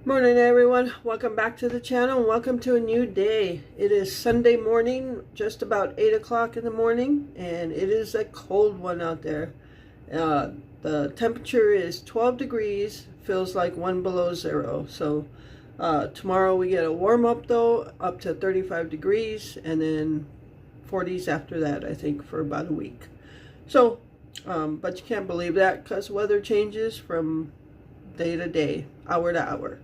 Morning everyone, welcome back to the channel and welcome to a new day. It is Sunday morning, just about 8 o'clock in the morning, and it is a cold one out there. The temperature is 12 degrees, feels like 1 below zero. So tomorrow we get a warm up though, up to 35 degrees, and then 40s after that, I think, for about a week. So, but you can't believe that because weather changes from day to day, hour to hour.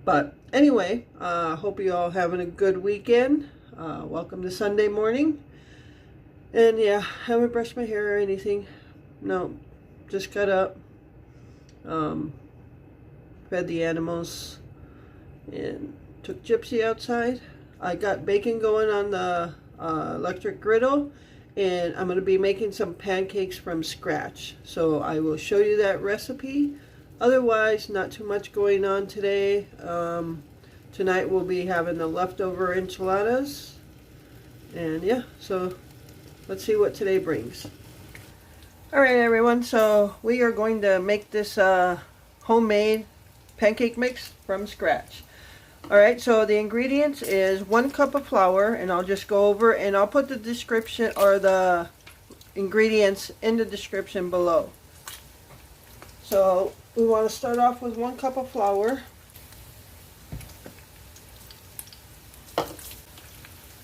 But anyway, hope you all having a good weekend. Welcome to Sunday morning. And yeah, haven't brushed my hair or anything. No, just got up. Fed the animals and took Gypsy outside. I got bacon going on the electric griddle, and I'm going to be making some pancakes from scratch. So I will show you that recipe. Otherwise, not too much going on today. Tonight we'll be having the leftover enchiladas. And yeah, so let's see what today brings. Alright everyone, so we are going to make this homemade pancake mix from scratch. Alright, so the ingredients is 1 cup of flour, and I'll just go over and I'll put the description or the ingredients in the description below. So we want to start off with 1 cup of flour.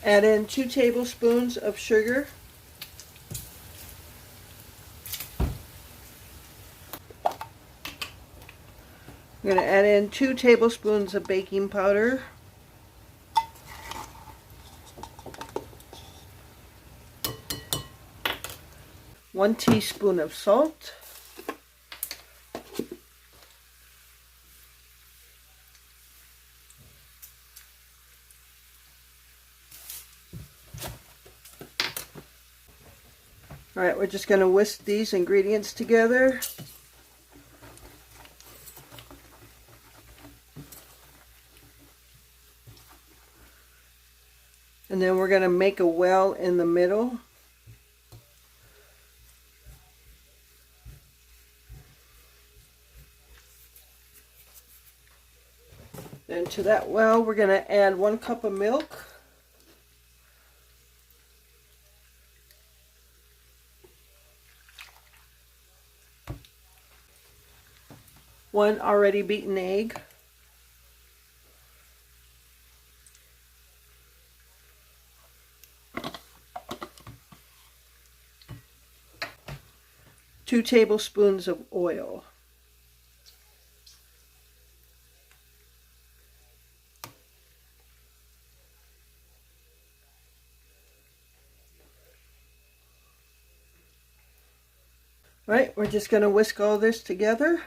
Add in 2 tablespoons of sugar. I'm going to add in 2 tablespoons of baking powder. One teaspoon of salt. Alright, we're just going to whisk these ingredients together. And then we're going to make a well in the middle. Then to that well, we're going to add 1 cup of milk. One already beaten egg. Two tablespoons of oil. All right, we're just going to whisk all this together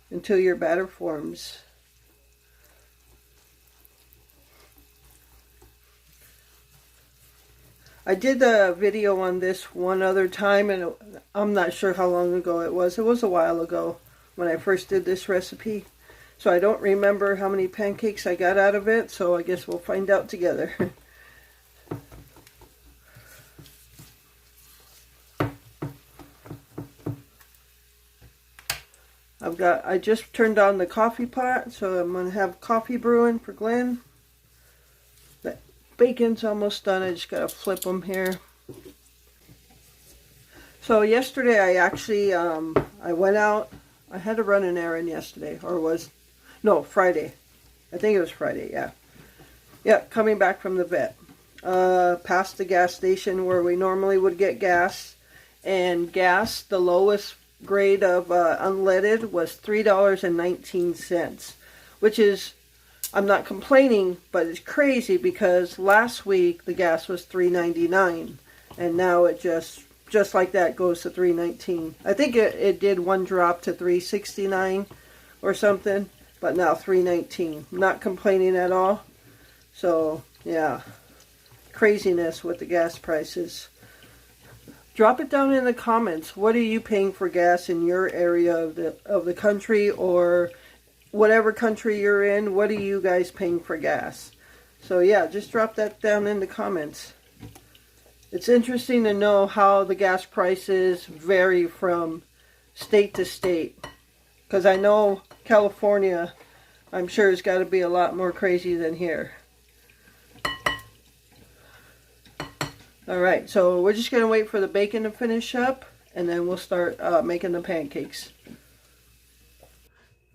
until your batter forms. I did a video on this one other time, and I'm not sure how long ago it was. It was a while ago when I first did this recipe. So I don't remember how many pancakes I got out of it, so I guess we'll find out together. I just turned on the coffee pot, so I'm going to have coffee brewing for Glenn. The bacon's almost done. I just got to flip them here. So yesterday I actually, I went out. I had to run an errand yesterday, Friday. I think it was Friday, yeah. Yeah, coming back from the vet. Past the gas station where we normally would get gas. And gas, the lowest grade of unleaded, was $3.19, which is, I'm not complaining, but it's crazy because last week the gas was $3.99, and now it just like that goes to $3.19. I think it did one drop to $3.69 or something, but now $3.19. Not complaining at all. So yeah, craziness with the gas prices. Drop it down in the comments. What are you paying for gas in your area of the country, or whatever country you're in? What are you guys paying for gas? So yeah, just drop that down in the comments. It's interesting to know how the gas prices vary from state to state. Because I know California, I'm sure, has got to be a lot more crazy than here. Alright, so we're just going to wait for the bacon to finish up, and then we'll start making the pancakes.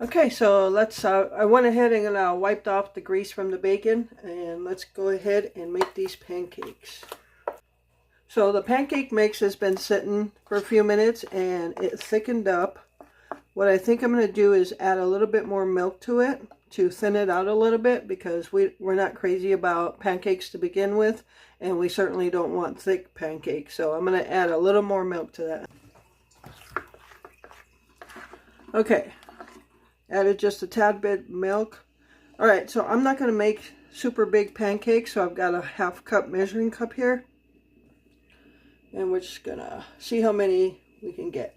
Okay, so let's, I went ahead and wiped off the grease from the bacon, and let's go ahead and make these pancakes. So the pancake mix has been sitting for a few minutes, and it thickened up. What I think I'm going to do is add a little bit more milk to it to thin it out a little bit, because we're not crazy about pancakes to begin with, and we certainly don't want thick pancakes. So I'm going to add a little more milk to that. Okay. Added just a tad bit milk. Alright, so I'm not going to make super big pancakes, so I've got a 1/2 cup measuring cup here. And we're just going to see how many we can get.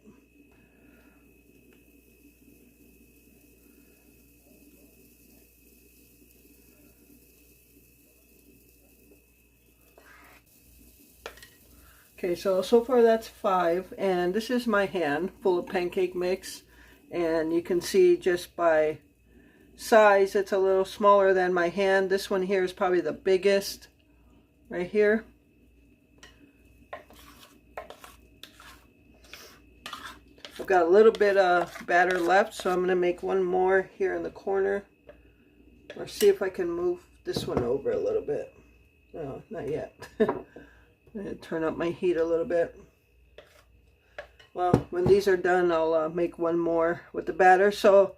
Okay, so far that's 5, and this is my hand full of pancake mix. And you can see just by size, it's a little smaller than my hand. This one here is probably the biggest, right here. I've got a little bit of batter left, so I'm going to make one more here in the corner. Or see if I can move this one over a little bit. No, not yet. I'm going to turn up my heat a little bit. Well, when these are done, I'll make one more with the batter. So,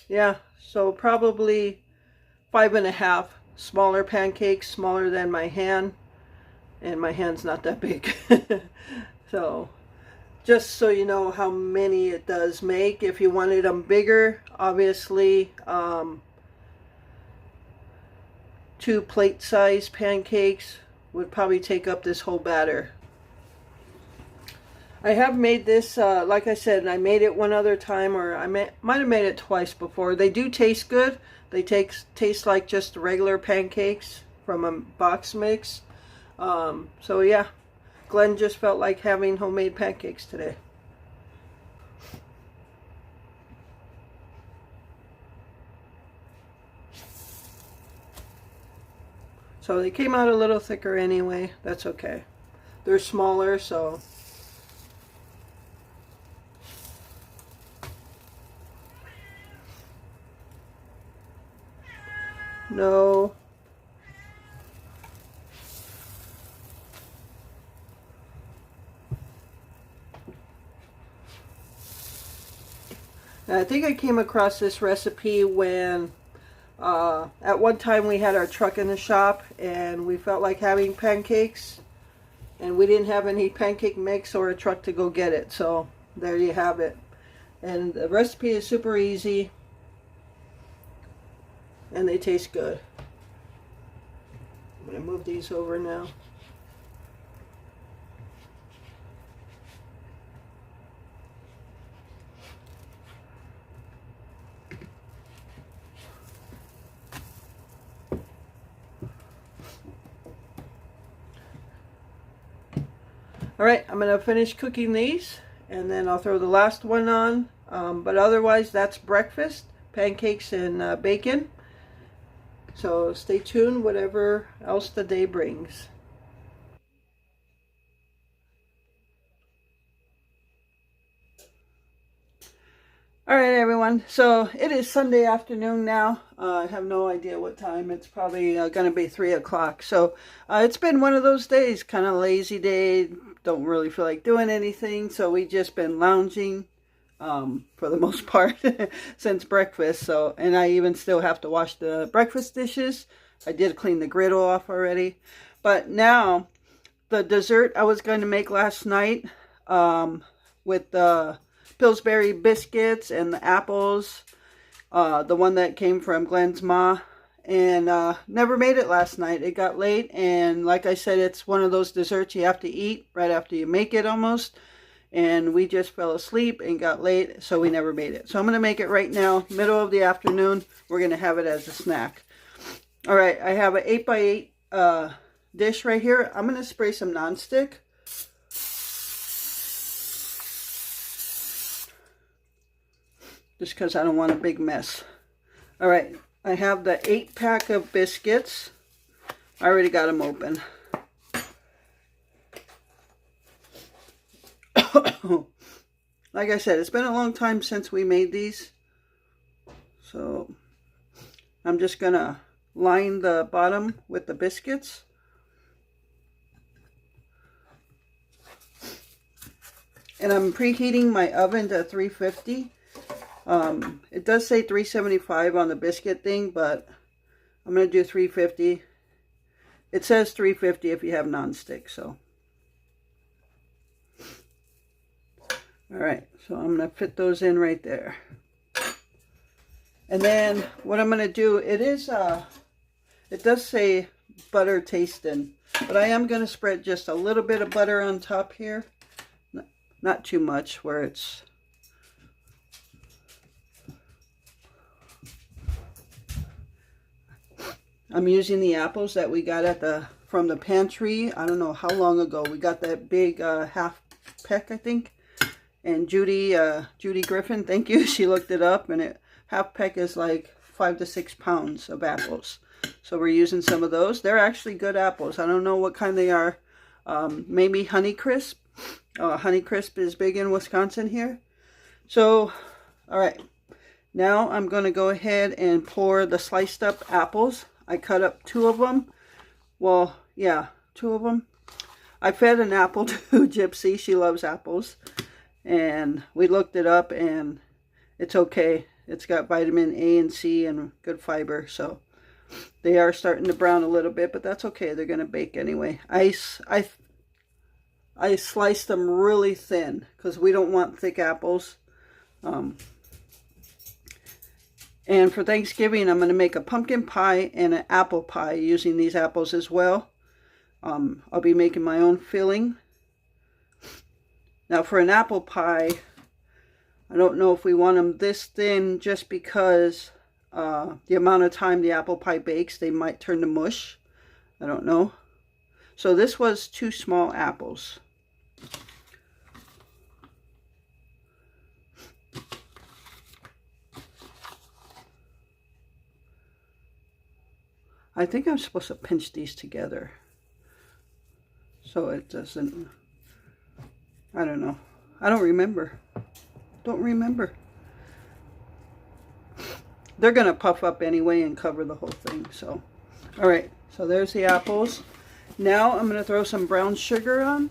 yeah, so probably 5.5 smaller pancakes, smaller than my hand. And my hand's not that big. So, just so you know how many it does make. If you wanted them bigger, obviously, 2 plate-sized pancakes would probably take up this whole batter. I have made this, like I said, I made it one other time, or I might have made it twice before. They do taste good. They taste like just regular pancakes from a box mix. So yeah, Glenn just felt like having homemade pancakes today. So they came out a little thicker anyway. That's okay. They're smaller, so... No. I think I came across this recipe when at one time we had our truck in the shop and we felt like having pancakes, and we didn't have any pancake mix or a truck to go get it. So there you have it. And the recipe is super easy, and they taste good. I'm going to move these over now. Alright, I'm going to finish cooking these, and then I'll throw the last one on. But otherwise, that's breakfast, pancakes and bacon. So stay tuned, whatever else the day brings. Alright everyone, so it is Sunday afternoon now. I have no idea what time. It's probably going to be 3 o'clock. So it's been one of those days, kind of lazy day. Don't really feel like doing anything. So we just been lounging for the most part since breakfast. So, and I even still have to wash the breakfast dishes. I did clean the griddle off already. But now, the dessert I was going to make last night with the Pillsbury biscuits and the apples, the one that came from Glenn's Ma, and never made it last night. It got late, and like I said, it's one of those desserts you have to eat right after you make it almost, and we just fell asleep and got late, so we never made it. So I'm going to make it right now, middle of the afternoon. We're going to have it as a snack. Alright, I have an 8x8 dish right here. I'm going to spray some nonstick. just because I don't want a big mess. All right, I have the 8-pack of biscuits. I already got them open. Like I said, it's been a long time since we made these. So I'm just going to line the bottom with the biscuits. And I'm preheating my oven to 350. It does say 375 on the biscuit thing, but I'm going to do 350. It says 350 if you have nonstick, so. Alright, so I'm going to fit those in right there. And then what I'm going to do, it does say butter tasting, but I am going to spread just a little bit of butter on top here. Not too much where it's... I'm using the apples that we got from the pantry. I don't know how long ago. We got that big half peck, I think. And Judy Griffin, thank you. She looked it up, and half peck is like 5 to 6 pounds of apples. So we're using some of those. They're actually good apples. I don't know what kind they are. Maybe Honeycrisp. Honeycrisp is big in Wisconsin here. So, all right. Now I'm going to go ahead and pour the sliced up apples. I cut up 2 of them. Well, yeah, 2 of them. I fed an apple to Gypsy. She loves apples. And we looked it up, and it's okay. It's got vitamin A and C and good fiber. So they are starting to brown a little bit, but that's okay. They're going to bake anyway. I sliced them really thin because we don't want thick apples. And for Thanksgiving, I'm going to make a pumpkin pie and an apple pie using these apples as well. I'll be making my own filling. Now for an apple pie, I don't know if we want them this thin just because the amount of time the apple pie bakes, they might turn to mush. I don't know. So this was 2 small apples. I think I'm supposed to pinch these together so it doesn't, I don't know. I don't remember. Don't remember. They're going to puff up anyway and cover the whole thing. So, all right. So there's the apples. Now I'm going to throw some brown sugar on.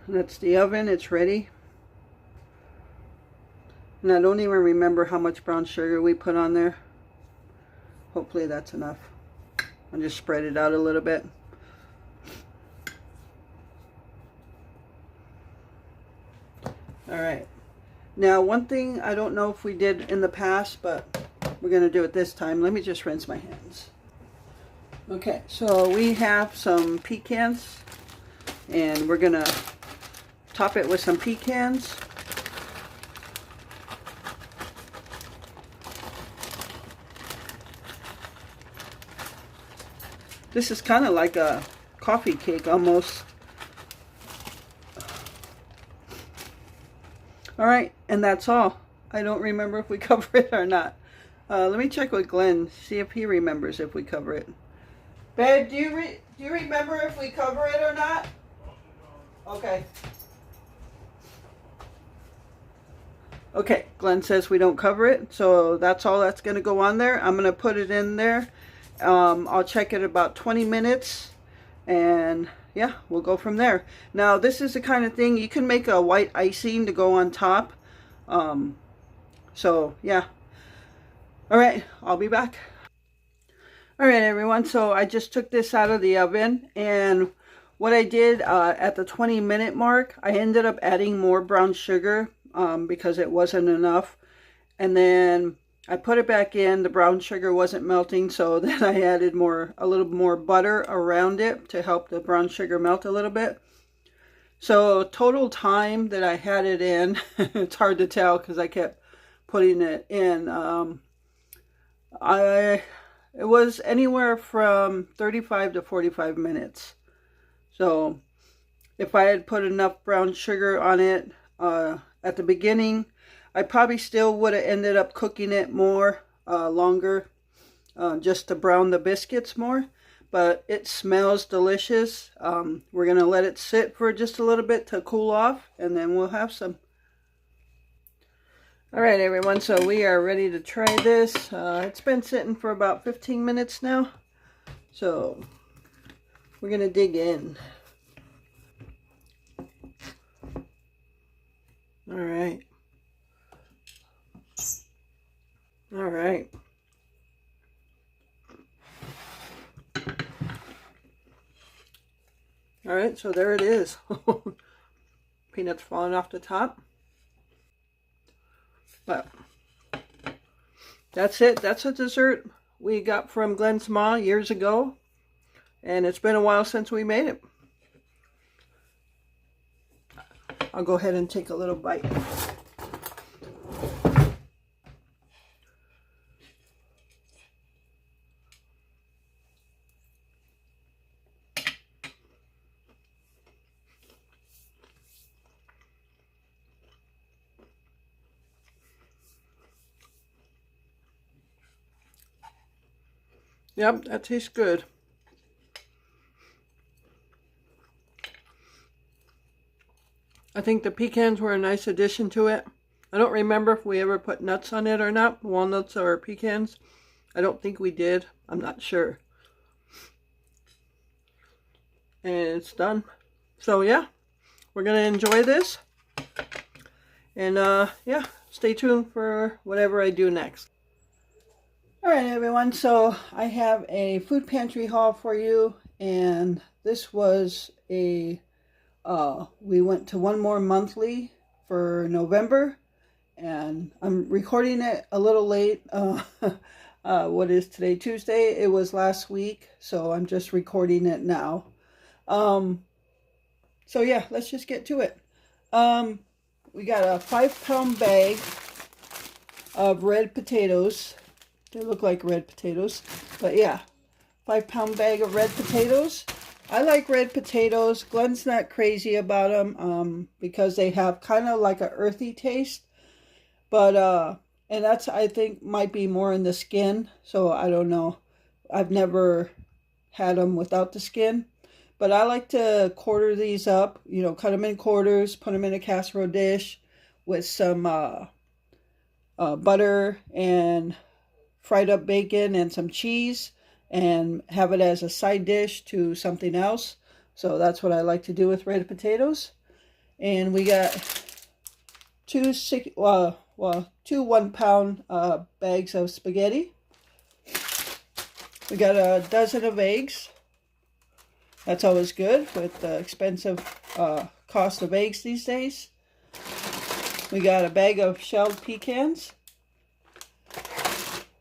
That's the oven. It's ready. And I don't even remember how much brown sugar we put on there. Hopefully that's enough. I'll just spread it out a little bit. Alright. Now one thing I don't know if we did in the past, but we're going to do it this time. Let me just rinse my hands. Okay, so we have some pecans. And we're going to top it with some pecans. This is kind of like a coffee cake almost. Alright, and that's all. I don't remember if we cover it or not. Let me check with Glenn, see if he remembers if we cover it. Babe, do you remember if we cover it or not? Okay. Okay, Glenn says we don't cover it, so that's all that's going to go on there. I'm going to put it in there. I'll check it about 20 minutes, and yeah, we'll go from there. Now, this is the kind of thing, you can make a white icing to go on top. So, yeah. All right, I'll be back. All right, everyone, so I just took this out of the oven, and what I did at the 20-minute mark, I ended up adding more brown sugar because it wasn't enough. And then I put it back in. The brown sugar wasn't melting, so then I added a little more butter around it to help the brown sugar melt a little bit. So total time that I had it in, it's hard to tell because I kept putting it in. It was anywhere from 35 to 45 minutes. So if I had put enough brown sugar on it at the beginning, I probably still would have ended up cooking it more longer, just to brown the biscuits more. But it smells delicious. We're going to let it sit for just a little bit to cool off, and then we'll have some. All right, everyone, so we are ready to try this. It's been sitting for about 15 minutes now. So we're going to dig in. All right. All right. All right, so there it is. Peanuts falling off the top. But that's it. That's a dessert we got from Glenn's Ma years ago. And it's been a while since we made it. I'll go ahead and take a little bite. Yep, that tastes good. I think the pecans were a nice addition to it. I don't remember if we ever put nuts on it or not, walnuts or pecans. I don't think we did. I'm not sure. And it's done. So yeah, we're going to enjoy this. And yeah, stay tuned for whatever I do next. Alright everyone, so I have a food pantry haul for you, and this was a, we went to One More Monthly for November, and I'm recording it a little late. What is today, Tuesday? It was last week, so I'm just recording it now. So yeah, let's just get to it. We got a 5-pound bag of red potatoes. They look like red potatoes, but yeah, 5-pound bag of red potatoes. I like red potatoes. Glenn's not crazy about them because they have kind of like an earthy taste, but and that's, I think, might be more in the skin. So I don't know. I've never had them without the skin, but I like to quarter these up. You know, cut them in quarters, put them in a casserole dish with some butter and fried up bacon and some cheese, and have it as a side dish to something else. So that's what I like to do with red potatoes. And we got two 1-pound bags of spaghetti. We got a dozen of eggs. That's always good with the expensive cost of eggs these days. We got a bag of shelled pecans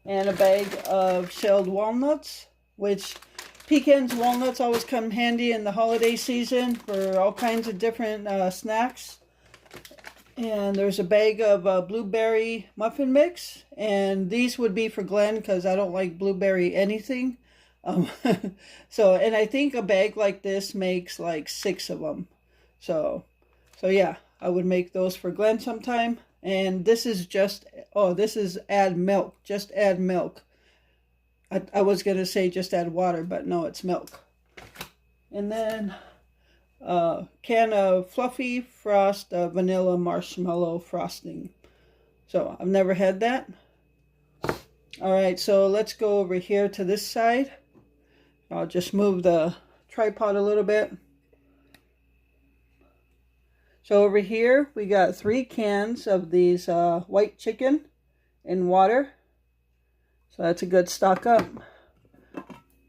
and a bag of shelled walnuts, which pecans, walnuts always come handy in the holiday season for all kinds of different snacks. And there's a bag of blueberry muffin mix, and these would be for Glenn because I don't like blueberry anything. So, and I think a bag like this makes like 6 of them. So yeah, I would make those for Glenn sometime. And this is just, oh, this is add milk. Just add milk. I was going to say just add water, but no, it's milk. And then a can of Fluffy Frost vanilla marshmallow frosting. So I've never had that. All right, so let's go over here to this side. I'll just move the tripod a little bit. So over here, we got 3 cans of these white chicken in water. So that's a good stock up.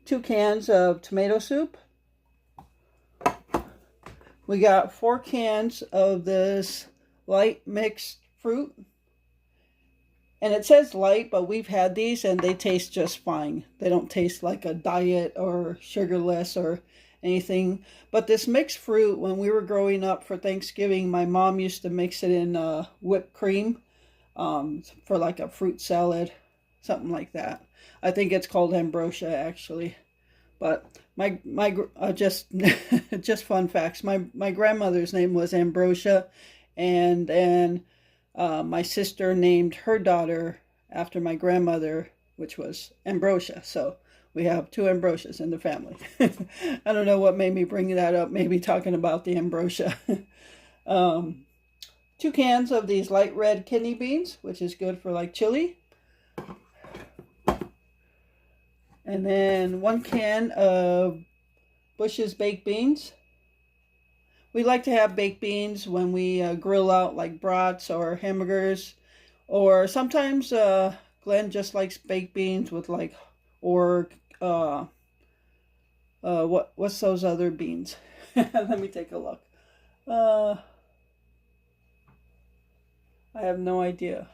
2 cans of tomato soup. We got 4 cans of this light mixed fruit. And it says light, but we've had these and they taste just fine. They don't taste like a diet or sugarless or anything. But this mixed fruit, when we were growing up for Thanksgiving, my mom used to mix it in whipped cream for like a fruit salad, something like that. I think it's called ambrosia actually. But my just just fun facts. My grandmother's name was Ambrosia, and then my sister named her daughter after my grandmother, which was Ambrosia. So we have two Ambrosias in the family. I don't know what made me bring that up. Maybe talking about the ambrosia. 2 cans of these light red kidney beans, which is good for like chili. And then 1 can of Bush's baked beans. We like to have baked beans when we grill out like brats or hamburgers. Or sometimes Glenn just likes baked beans with like, or what's those other beans? Let me take a look. I have no idea.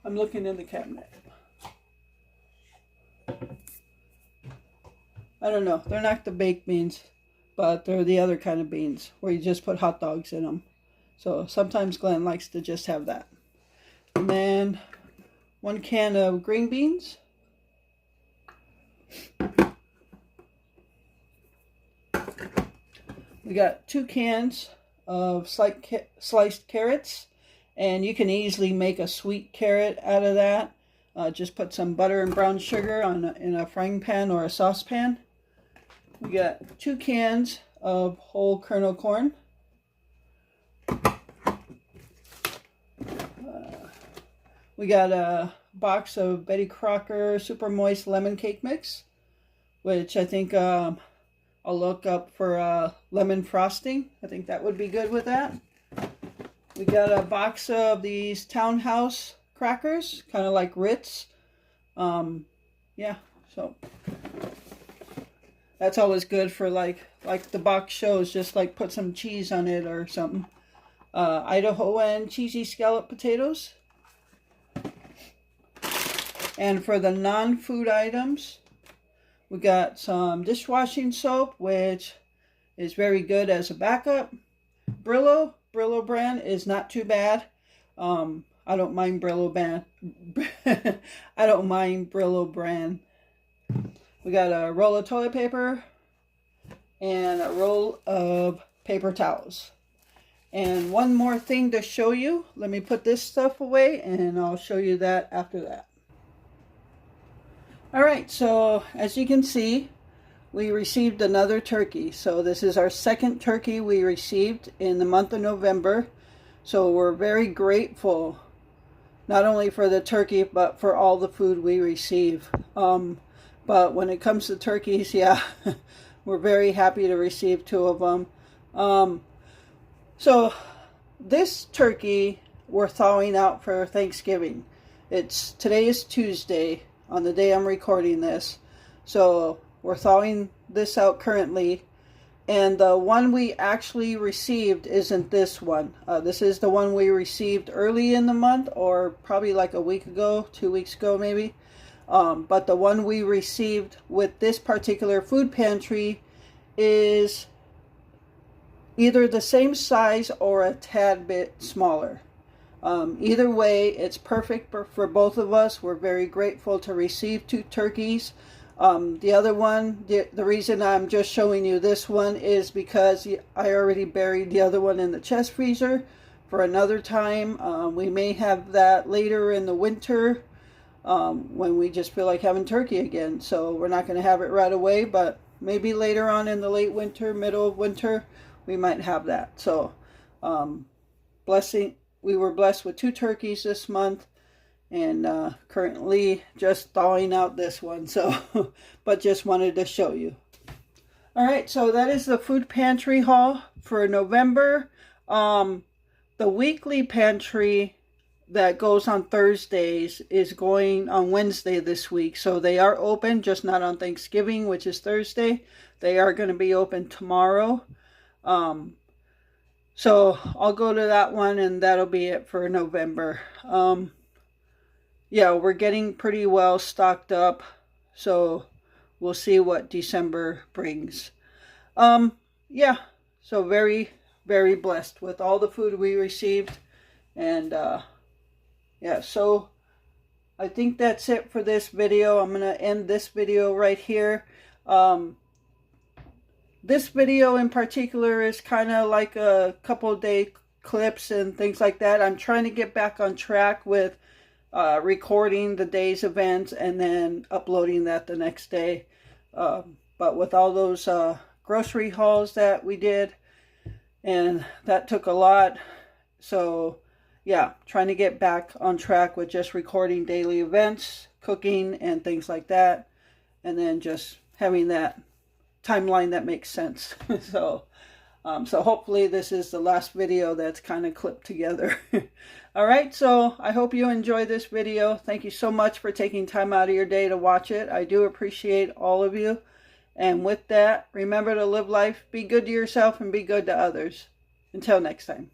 I'm looking in the cabinet. I don't know. They're not the baked beans, but they're the other kind of beans where you just put hot dogs in them. So sometimes Glenn likes to just have that. And then 1 can of green beans. We got 2 cans of sliced carrots, and you can easily make a sweet carrot out of that. Just put some butter and brown sugar in a frying pan or a saucepan. We got 2 cans of whole kernel corn. We got a box of Betty Crocker Super Moist Lemon Cake Mix, which I think I'll look up for lemon frosting. I think that would be good with that. We got a box of these Townhouse crackers, kind of like Ritz. Yeah, so that's always good for like the box shows, just like put some cheese on it or something. Idahoan cheesy scallop potatoes. And for the non-food items, we got some dishwashing soap, which is very good as a backup. Brillo brand is not too bad. I don't mind Brillo brand. I don't mind Brillo brand. We got a roll of toilet paper and a roll of paper towels. And one more thing to show you. Let me put this stuff away and I'll show you that after that. Alright, so as you can see, we received another turkey. So this is our second turkey we received in the month of November. So we're very grateful, not only for the turkey, but for all the food we receive. But when it comes to turkeys, yeah, we're very happy to receive 2 of them. So this turkey we're thawing out for Thanksgiving. Today is Tuesday on the day I'm recording this. So we're thawing this out currently. And the one we actually received isn't this one. This is the one we received early in the month, or probably like a week ago, 2 weeks ago maybe. But the one we received with this particular food pantry is either the same size or a tad bit smaller. Either way, it's perfect for both of us. We're very grateful to receive 2 turkeys. The other one, the reason I'm just showing you this one is because I already buried the other one in the chest freezer for another time. We may have that later in the winter when we just feel like having turkey again. So we're not going to have it right away, but maybe later on in the late winter, middle of winter, we might have that. So we were blessed with 2 turkeys this month. And currently just thawing out this one, so but just wanted to show you. Alright, so that is the food pantry haul for November. The weekly pantry that goes on Thursdays is going on Wednesday this week. So they are open, just not on Thanksgiving, which is Thursday. They are going to be open tomorrow. So I'll go to that one and that'll be it for November. Yeah, we're getting pretty well stocked up, so we'll see what December brings. Yeah, so very, very blessed with all the food we received. And yeah, so I think that's it for this video. I'm going to end this video right here. This video in particular is kind of like a couple day clips and things like that. I'm trying to get back on track with recording the day's events and then uploading that the next day. But with all those grocery hauls that we did, and that took a lot. So yeah, trying to get back on track with just recording daily events, cooking, and things like that. And then just having that timeline that makes sense. So hopefully this is the last video that's kind of clipped together. All right, so I hope you enjoyed this video. Thank you so much for taking time out of your day to watch it. I do appreciate all of you. And with that, remember to live life, be good to yourself, and be good to others. Until next time.